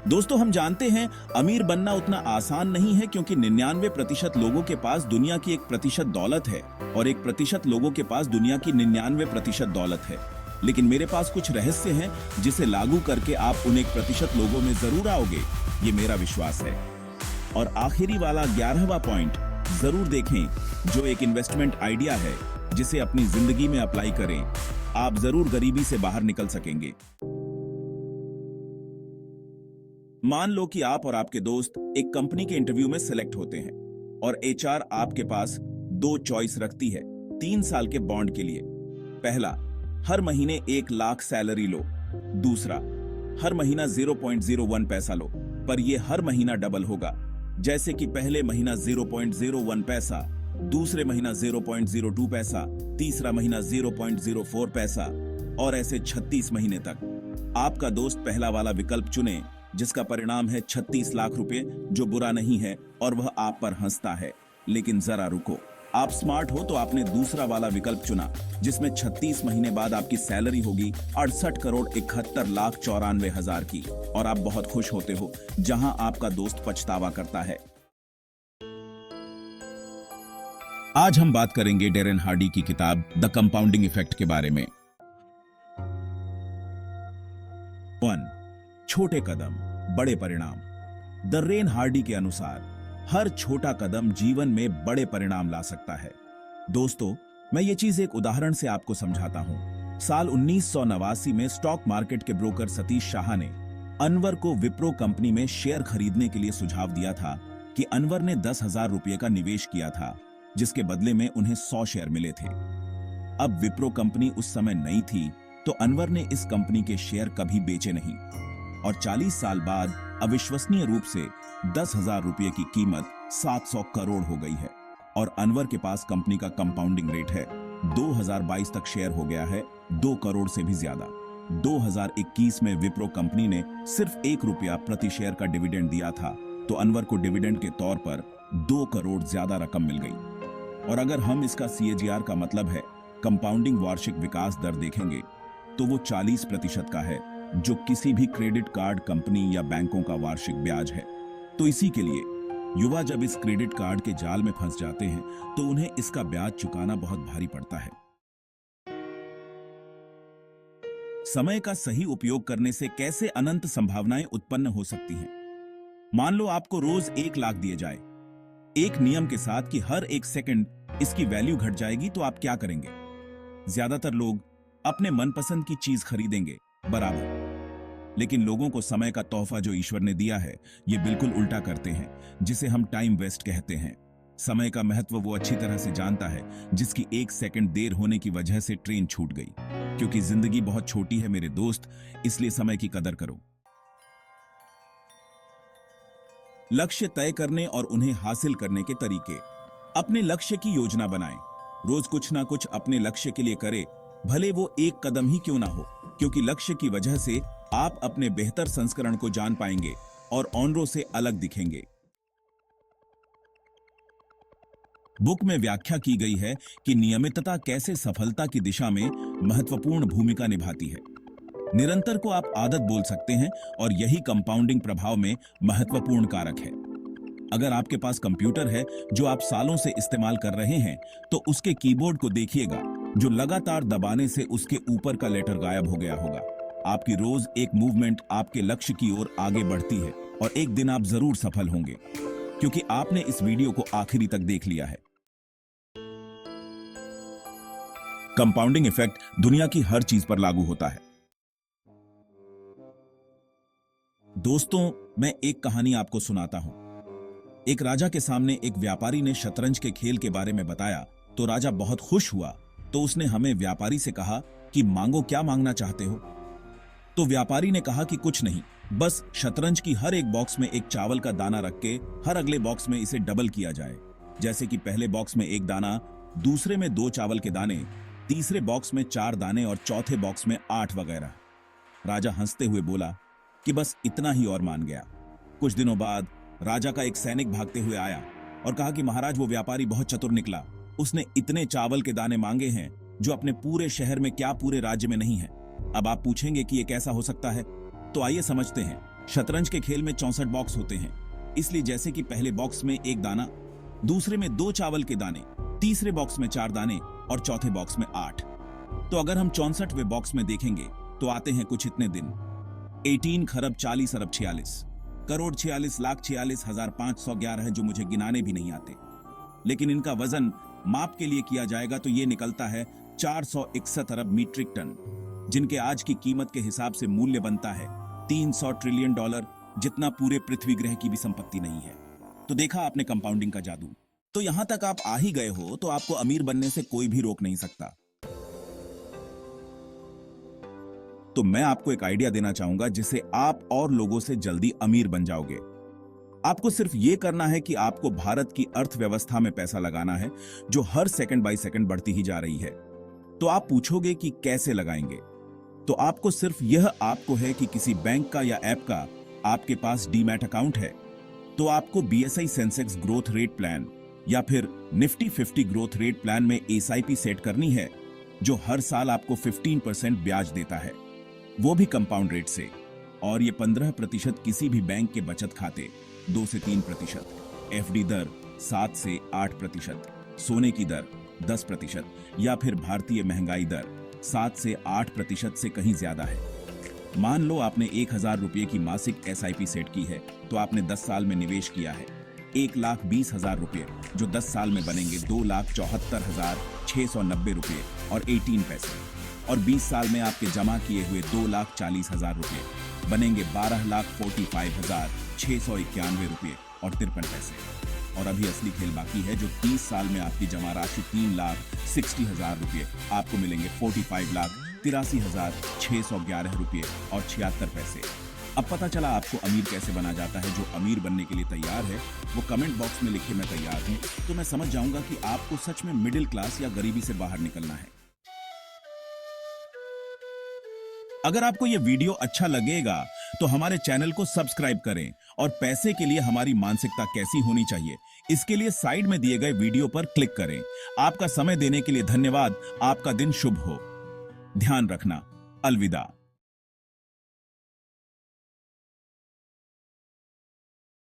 दोस्तों, हम जानते हैं अमीर बनना उतना आसान नहीं है, क्योंकि 99% लोगों के पास दुनिया की 1% दौलत है और 1% लोगों के पास दुनिया की 99% दौलत है। लेकिन मेरे पास कुछ रहस्य हैं जिसे लागू करके आप उन 1% लोगों में जरूर आओगे, ये मेरा विश्वास है। और आखिरी वाला 11वां पॉइंट जरूर देखें, जो एक इन्वेस्टमेंट आइडिया है जिसे अपनी जिंदगी में अप्लाई करें, आप जरूर गरीबी से बाहर निकल सकेंगे। मान लो कि आप और आपके दोस्त एक कंपनी के इंटरव्यू में सिलेक्ट होते हैं और एचआर आपके पास 2 चॉइस रखती है 3 साल के बॉन्ड के लिए। पहला, हर महीने 1 लाख सैलरी लो। दूसरा, हर महीना 0.01 पैसा लो, पर यह हर महीना डबल होगा। जैसे कि पहले महीना 0.01 पैसा, दूसरे महीना 0.02 पैसा, तीसरा महीना 0.04 पैसा और ऐसे 36 महीने तक। आपका दोस्त पहला वाला विकल्प चुने, जिसका परिणाम है 36 लाख रुपए, जो बुरा नहीं है और वह आप पर हंसता है। लेकिन जरा रुको, आप स्मार्ट हो तो आपने दूसरा वाला विकल्प चुना, जिसमें 36 महीने बाद आपकी सैलरी होगी 68,71,94,000 की, और आप बहुत खुश होते हो, जहां आपका दोस्त पछतावा करता है। आज हम बात करेंगे डेरेन हार्डी की किताब द कंपाउंडिंग इफेक्ट के बारे में। 1. छोटे कदम, बड़े परिणाम। डरेन हार्डी के अनुसार हर छोटा कदम जीवन में बड़े परिणाम ला सकता है। दोस्तों, मैं ये चीज एक उदाहरण से आपको समझाता हूं। साल 1989 में स्टॉक मार्केट के ब्रोकर सतीश शाह ने अनवर को विप्रो कंपनी में शेयर खरीदने के लिए सुझाव दिया था कि अनवर ने 10,000 रुपये का निवेश किया था, जिसके बदले में उन्हें 100 शेयर मिले थे। अब विप्रो कंपनी उस समय नई थी, तो अनवर ने इस कंपनी के शेयर कभी बेचे नहीं, और 40 साल बाद अविश्वसनीय रूप से 10,000 रुपये की कीमत 700 करोड़ हो गई है, और अनवर के पास कंपनी का कंपाउंडिंग रेट है 2022 तक शेयर हो गया है 2 करोड़ से भी ज्यादा। 2021 में विप्रो कंपनी ने सिर्फ 1 रुपया प्रति शेयर का डिविडेंड दिया था, तो अनवर को डिविडेंड के तौर पर 2 करोड़ ज्यादा रकम मिल गई। और अगर हम इसका CAGR का मतलब है कंपाउंडिंग वार्षिक विकास दर देखेंगे, तो वो 40% का है, जो किसी भी क्रेडिट कार्ड कंपनी या बैंकों का वार्षिक ब्याज है। तो इसी के लिए युवा जब इस क्रेडिट कार्ड के जाल में फंस जाते हैं, तो उन्हें इसका ब्याज चुकाना बहुत भारी पड़ता है। समय का सही उपयोग करने से कैसे अनंत संभावनाएं उत्पन्न हो सकती हैं। मान लो आपको रोज 1 लाख दिए जाए, एक नियम के साथ कि हर 1 सेकंड इसकी वैल्यू घट जाएगी, तो आप क्या करेंगे? ज्यादातर लोग अपने मनपसंद की चीज खरीदेंगे, बराबर। लेकिन लोगों को समय का तोहफा जो ईश्वर ने दिया है, ये बिल्कुल उल्टा करते हैं, जिसे हम टाइम वेस्ट कहते हैं। समय का महत्व वो अच्छी तरह से जानता है, जिसकी 1 सेकंड देर होने की वजह से ट्रेन छूट गई। क्योंकि जिंदगी बहुत छोटी है मेरे दोस्त, इसलिए समय की कदर करो। लक्ष्य तय करने और उन्हें हासिल करने के तरीके। अपने लक्ष्य की योजना बनाएं। रोज कुछ ना कुछ अपने लक्ष्य के लिए करें, भले वो 1 कदम ही क्यों ना हो, क्योंकि लक्ष्य की वजह से आप अपने बेहतर संस्करण को जान पाएंगे और औरों से अलग दिखेंगे। बुक में व्याख्या की गई है कि नियमितता कैसे सफलता की दिशा में महत्वपूर्ण भूमिका निभाती है। निरंतर को आप आदत बोल सकते हैं, और यही कंपाउंडिंग प्रभाव में महत्वपूर्ण कारक है। अगर आपके पास कंप्यूटर है जो आप सालों से इस्तेमाल कर रहे हैं, तो उसके कीबोर्ड को देखिएगा, जो लगातार दबाने से उसके ऊपर का लेटर गायब हो गया होगा। आपकी रोज एक मूवमेंट आपके लक्ष्य की ओर आगे बढ़ती है, और एक दिन आप जरूर सफल होंगे, क्योंकि आपने इस वीडियो को आखिरी तक देख लिया है। कंपाउंडिंग इफेक्ट दुनिया की हर चीज पर लागू होता है। दोस्तों, मैं एक कहानी आपको सुनाता हूं। एक राजा के सामने एक व्यापारी ने शतरंज के खेल के बारे में बताया, तो राजा बहुत खुश हुआ। तो उसने हमें व्यापारी से कहा कि मांगो, क्या मांगना चाहते हो? तो व्यापारी ने कहा कि कुछ नहीं, बस शतरंज की हर एक बॉक्स में 1 चावल का दाना रख के हर अगले बॉक्स में इसे डबल किया जाए। जैसे कि पहले बॉक्स में 1 दाना, दूसरे में 2 चावल के दाने, तीसरे बॉक्स में 4 दाने और चौथे बॉक्स में 8 वगैरह। राजा हंसते हुए बोला कि बस इतना ही, और मान गया। कुछ दिनों बाद राजा का एक सैनिक भागते हुए आया और कहा कि महाराज, वो व्यापारी बहुत चतुर निकला। उसने इतने चावल के दाने मांगे हैं जो अपने पूरे शहर में क्या पूरे राज्य में नहीं है। अब आप पूछेंगे कि ये कैसा हो सकता है, तो आइए समझते हैं। शतरंज के खेल में 64 बॉक्स होते हैं, इसलिए जैसे कि पहले बॉक्स में 1 दाना, दूसरे में 2 चावल के दाने, तीसरे बॉक्स में 4 दाने और चौथे बॉक्स में 8। तो अगर हम 64वें बॉक्स में देखेंगे तो आते हैं कुछ इतने दिन: 18 खरब 40 अरब 46 करोड़ 46 लाख 46,511 है, जो मुझे गिनाने भी नहीं आते। लेकिन इनका वजन माप के लिए किया जाएगा तो ये निकलता है 461 अरब मीट्रिक टन, जिनके आज की कीमत के हिसाब से मूल्य बनता है $300 ट्रिलियन, जितना पूरे पृथ्वी ग्रह की भी संपत्ति नहीं है। तो देखा आपने कंपाउंडिंग का जादू। तो यहां तक आप आ ही गए हो तो आपको अमीर बनने से कोई भी रोक नहीं सकता। तो मैं आपको एक आइडिया देना चाहूंगा जिससे आप और लोगों से जल्दी अमीर बन जाओगे। आपको सिर्फ यह करना है कि आपको भारत की अर्थव्यवस्था में पैसा लगाना है, जो हर सेकंड बाय सेकंड बढ़ती ही जा रही है। तो आप पूछोगे कि कैसे लगाएंगे? तो आपको सिर्फ यह आपको है कि किसी बैंक का या ऐप का आपके पास डीमैट अकाउंट है, तो आपको BSI Sensex growth rate plan या फिर निफ्टी 50 ग्रोथ रेट प्लान में एसआईपी सेट करनी है, जो हर साल आपको 15% ब्याज देता है, वो भी कंपाउंड रेट से। और ये 15% किसी भी बैंक के बचत खाते, 2 से 3%, एफडी दर 7 से 8%, सोने की दर 10% या फिर भारतीय महंगाई दर 7 से 8% से कहीं ज्यादा है। मान लो आपने 1000 रुपये की मासिक एसआईपी सेट की है, तो आपने 10 साल में निवेश किया है 1,20,000 रुपये, जो 10 साल में बनेंगे 2,74,690 रुपये और 18 पैसे। और 20 साल में आपके जमा किए हुए 2,40,000 रुपये बनेंगे 12,45,691 रुपये और 53 पैसे। और अभी असली खेल बाकी है, जो 30 साल में आपकी जमा राशि 3,60,000 रुपये आपको मिलेंगे 45,83,611 रुपये और 76 पैसे। अब पता चला आपको अमीर कैसे बना जाता है। जो अमीर बनने के लिए तैयार है वो कमेंट बॉक्स में लिखे मैं तैयार हूं, तो मैं समझ जाऊंगा कि आपको सच में मिडिल क्लास या गरीबी से बाहर निकलना है। अगर आपको यह वीडियो अच्छा लगेगा तो हमारे चैनल को सब्सक्राइब करें, और पैसे के लिए हमारी मानसिकता कैसी होनी चाहिए, इसके लिए साइड में दिए गए वीडियो पर क्लिक करें। आपका समय देने के लिए धन्यवाद। आपका दिन शुभ हो। ध्यान रखना। अलविदा।